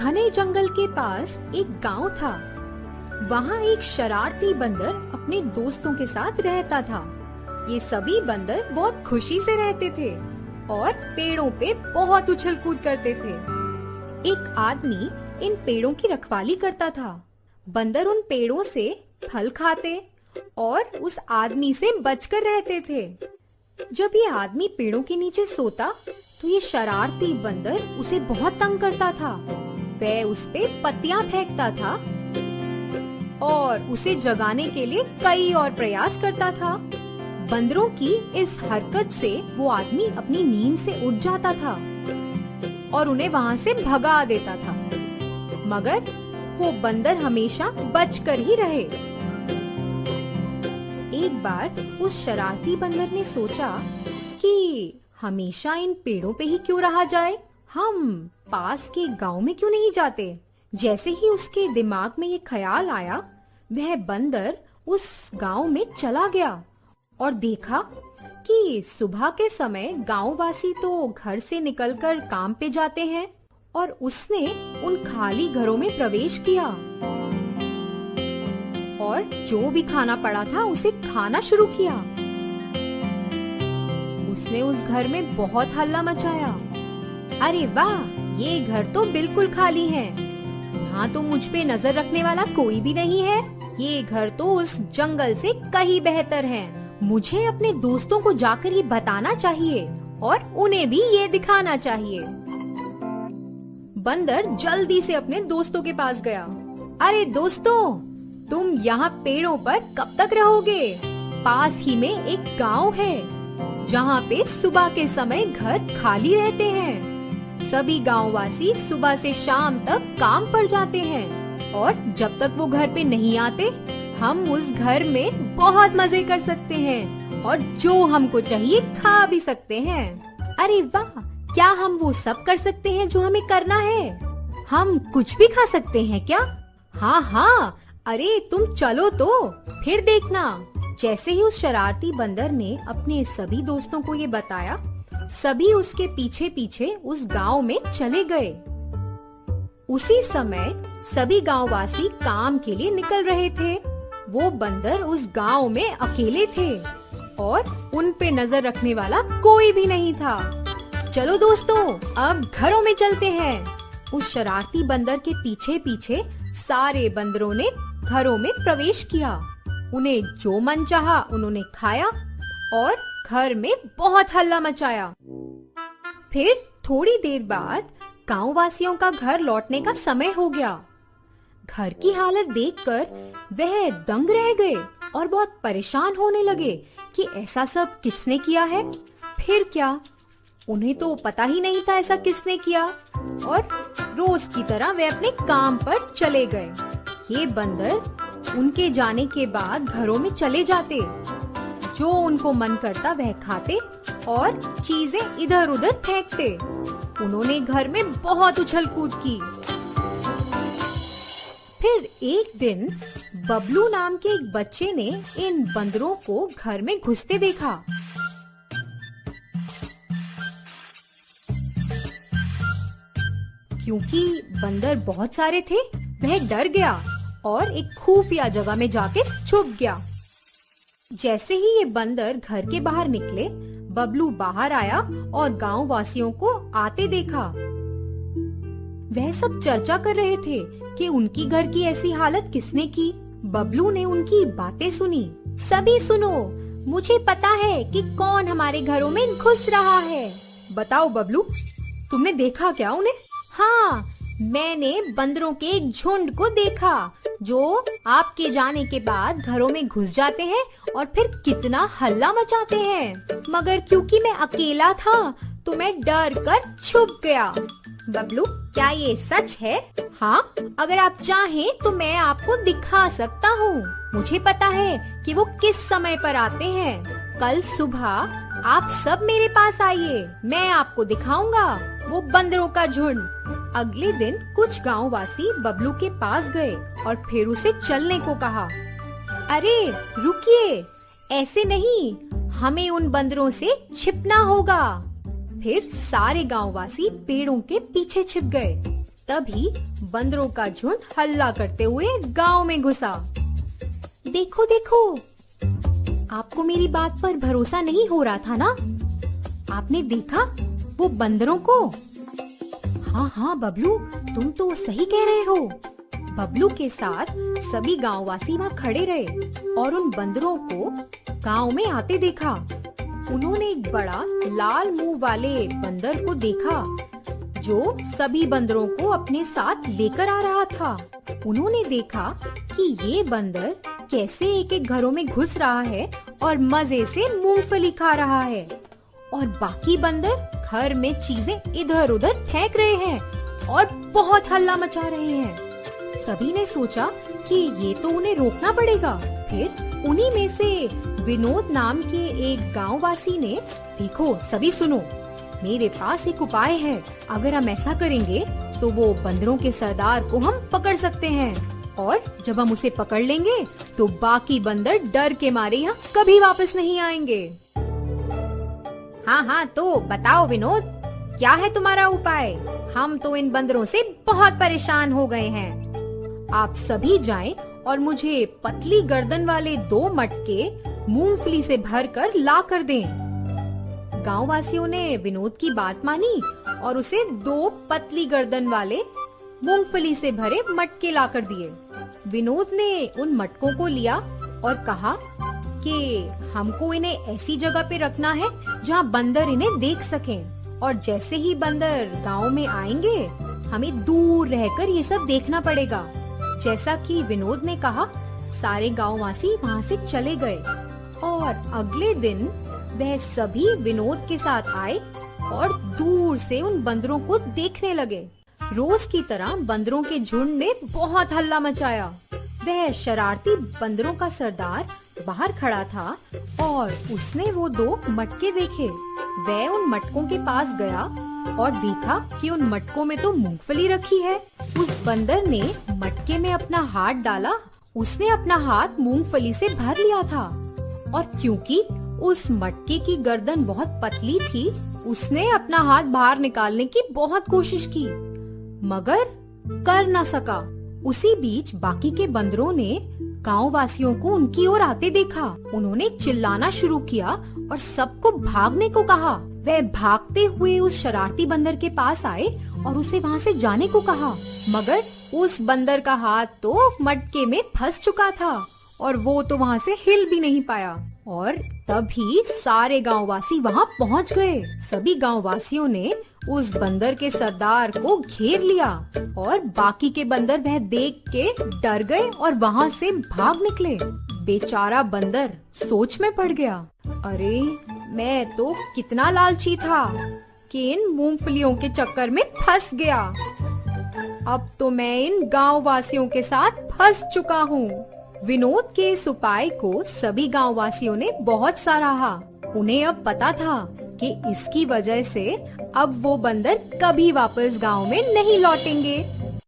घने जंगल के पास एक गांव था। वहाँ एक शरारती बंदर अपने दोस्तों के साथ रहता था। ये सभी बंदर बहुत खुशी से रहते थे और पेड़ों पे बहुत उछल कूद करते थे। एक आदमी इन पेड़ों की रखवाली करता था। बंदर उन पेड़ों से फल खाते और उस आदमी से बचकर रहते थे। जब ये आदमी पेड़ों के नीचे सोता तो ये शरारती बंदर उसे बहुत तंग करता था। वह उस पे पत्तियां फेंकता था और उसे जगाने के लिए कई और प्रयास करता था। बंदरों की इस हरकत से वो आदमी अपनी नींद से उठ जाता था और उन्हें वहाँ से भगा देता था, मगर वो बंदर हमेशा बचकर ही रहे। एक बार उस शरारती बंदर ने सोचा कि हमेशा इन पेड़ों पे ही क्यों रहा जाए, हम पास के गांव में क्यों नहीं जाते। जैसे ही उसके दिमाग में ये ख्याल आया, वह बंदर उस गांव में चला गया और देखा कि सुबह के समय गांववासी तो घर से निकलकर काम पे जाते हैं और उसने उन खाली घरों में प्रवेश किया और जो भी खाना पड़ा था उसे खाना शुरू किया। उसने उस घर में बहुत हल्ला मचाया। अरे वाह, ये घर तो बिल्कुल खाली है। यहाँ तो मुझ पे नजर रखने वाला कोई भी नहीं है। ये घर तो उस जंगल से कहीं बेहतर है। मुझे अपने दोस्तों को जाकर ये बताना चाहिए और उन्हें भी ये दिखाना चाहिए। बंदर जल्दी से अपने दोस्तों के पास गया। अरे दोस्तों, तुम यहाँ पेड़ों पर कब तक रहोगे? पास ही में एक गांव है जहाँ पे सुबह के समय घर खाली रहते हैं। सभी गांववासी सुबह से शाम तक काम पर जाते हैं और जब तक वो घर पे नहीं आते, हम उस घर में बहुत मजे कर सकते हैं और जो हमको चाहिए खा भी सकते हैं। अरे वाह, क्या हम वो सब कर सकते हैं जो हमें करना है? हम कुछ भी खा सकते हैं क्या? हाँ हाँ, अरे तुम चलो तो फिर देखना। जैसे ही उस शरारती बंदर ने अपने सभी दोस्तों को ये बताया, सभी उसके पीछे पीछे उस गांव में चले गए। उसी समय सभी गांववासी काम के लिए निकल रहे थे। वो बंदर उस गांव में अकेले थे और उन पे नजर रखने वाला कोई भी नहीं था। चलो दोस्तों, अब घरों में चलते हैं। उस शरारती बंदर के पीछे पीछे सारे बंदरों ने घरों में प्रवेश किया। उन्हें जो मन चाहा उन्होंने खाया और घर में बहुत हल्ला मचाया। फिर थोड़ी देर बाद गांव वासियों का घर लौटने का समय हो गया। घर की हालत देखकर वह दंग रह गए और बहुत परेशान होने लगे कि ऐसा सब किसने किया है। फिर क्या, उन्हें तो पता ही नहीं था ऐसा किसने किया और रोज की तरह वे अपने काम पर चले गए। ये बंदर उनके जाने के बाद घरों में चले जाते, जो उनको मन करता वह खाते और चीजें इधर उधर फेंकते। उन्होंने घर में बहुत उछल कूद की। फिर एक दिन बबलू नाम के एक बच्चे ने इन बंदरों को घर में घुसते देखा। क्योंकि बंदर बहुत सारे थे, वह डर गया और एक खुफिया जगह में जाके छुप गया। जैसे ही ये बंदर घर के बाहर निकले, बबलू बाहर आया और गांव वासियों को आते देखा। वह सब चर्चा कर रहे थे कि उनकी घर की ऐसी हालत किसने की। बबलू ने उनकी बातें सुनी। सभी सुनो, मुझे पता है कि कौन हमारे घरों में घुस रहा है। बताओ बबलू, तुमने देखा क्या उन्हें? हाँ, मैंने बंदरों के एक झुंड को देखा जो आपके जाने के बाद घरों में घुस जाते हैं और फिर कितना हल्ला मचाते हैं। मगर क्योंकि मैं अकेला था तो मैं डर कर छुप गया। बबलू, क्या ये सच है? हाँ, अगर आप चाहें तो मैं आपको दिखा सकता हूँ। मुझे पता है कि वो किस समय पर आते हैं। कल सुबह आप सब मेरे पास आइए, मैं आपको दिखाऊंगा वो बंदरों का झुंड। अगले दिन कुछ गांववासी बबलू के पास गए और फिर उसे चलने को कहा। अरे रुकिए, ऐसे नहीं, हमें उन बंदरों से छिपना होगा। फिर सारे गांववासी पेड़ों के पीछे छिप गए। तभी बंदरों का झुंड हल्ला करते हुए गांव में घुसा। देखो देखो, आपको मेरी बात पर भरोसा नहीं हो रहा था ना? आपने देखा वो बंदरों को? हाँ हाँ बबलू, तुम तो सही कह रहे हो। बबलू के साथ सभी गांववासी वहाँ खड़े रहे और उन बंदरों को गांव में आते देखा। उन्होंने एक बड़ा लाल मुंह वाले बंदर को देखा जो सभी बंदरों को अपने साथ लेकर आ रहा था। उन्होंने देखा कि ये बंदर कैसे एक एक घरों में घुस रहा है और मजे से मूंगफली खा रहा है, और बाकी बंदर घर में चीजें इधर उधर फेंक रहे हैं और बहुत हल्ला मचा रहे हैं। सभी ने सोचा कि ये तो उन्हें रोकना पड़ेगा। फिर उन्हीं में से विनोद नाम के एक गांववासी ने, देखो सभी सुनो, मेरे पास एक उपाय है। अगर हम ऐसा करेंगे तो वो बंदरों के सरदार को हम पकड़ सकते हैं, और जब हम उसे पकड़ लेंगे तो बाकी बंदर डर के मारे यहाँ कभी वापस नहीं आएंगे। हाँ हाँ, तो बताओ विनोद, क्या है तुम्हारा उपाय? हम तो इन बंदरों से बहुत परेशान हो गए हैं। आप सभी जाएं और मुझे पतली गर्दन वाले 2 मटके मूंगफली से भरकर ला कर दें। गांववासियों ने विनोद की बात मानी और उसे 2 पतली गर्दन वाले मूंगफली से भरे मटके ला कर दिए। विनोद ने उन मटकों को लिया और कहा कि हमको इन्हें ऐसी जगह पे रखना है जहाँ बंदर इन्हें देख सकें, और जैसे ही बंदर गांव में आएंगे हमें दूर रहकर ये सब देखना पड़ेगा। जैसा कि विनोद ने कहा, सारे गांववासी वहाँ से चले गए और अगले दिन वह सभी विनोद के साथ आए और दूर से उन बंदरों को देखने लगे। रोज की तरह बंदरों के झुंड ने बहुत हल्ला मचाया। वह शरारती बंदरों का सरदार बाहर खड़ा था और उसने वो 2 मटके देखे। वह उन मटकों के पास गया और देखा कि उन मटकों में तो मूंगफली रखी है। उस बंदर ने मटके में अपना हाथ डाला। उसने अपना हाथ मूंगफली से भर लिया था, और क्योंकि उस मटके की गर्दन बहुत पतली थी, उसने अपना हाथ बाहर निकालने की बहुत कोशिश की, मगर कर न सका। उसी बीच बाकी के बंदरों ने गांव वासियों को उनकी ओर आते देखा। उन्होंने चिल्लाना शुरू किया और सबको भागने को कहा। वह भागते हुए उस शरारती बंदर के पास आए और उसे वहाँ से जाने को कहा, मगर उस बंदर का हाथ तो मटके में फंस चुका था और वो तो वहाँ से हिल भी नहीं पाया। और तभी सारे गांववासी वहाँ पहुँच गए। सभी गांववासियों ने उस बंदर के सरदार को घेर लिया और बाकी के बंदर वह देख के डर गए और वहाँ से भाग निकले। बेचारा बंदर सोच में पड़ गया, अरे मैं तो कितना लालची था कि इन मूंगफलियों के चक्कर में फंस गया। अब तो मैं इन गांव वासियों के साथ फंस चुका हूँ। विनोद के इस उपाय को सभी गांव वासियों ने बहुत सराहा। उन्हें अब पता था कि इसकी वजह से अब वो बंदर कभी वापस गांव में नहीं लौटेंगे।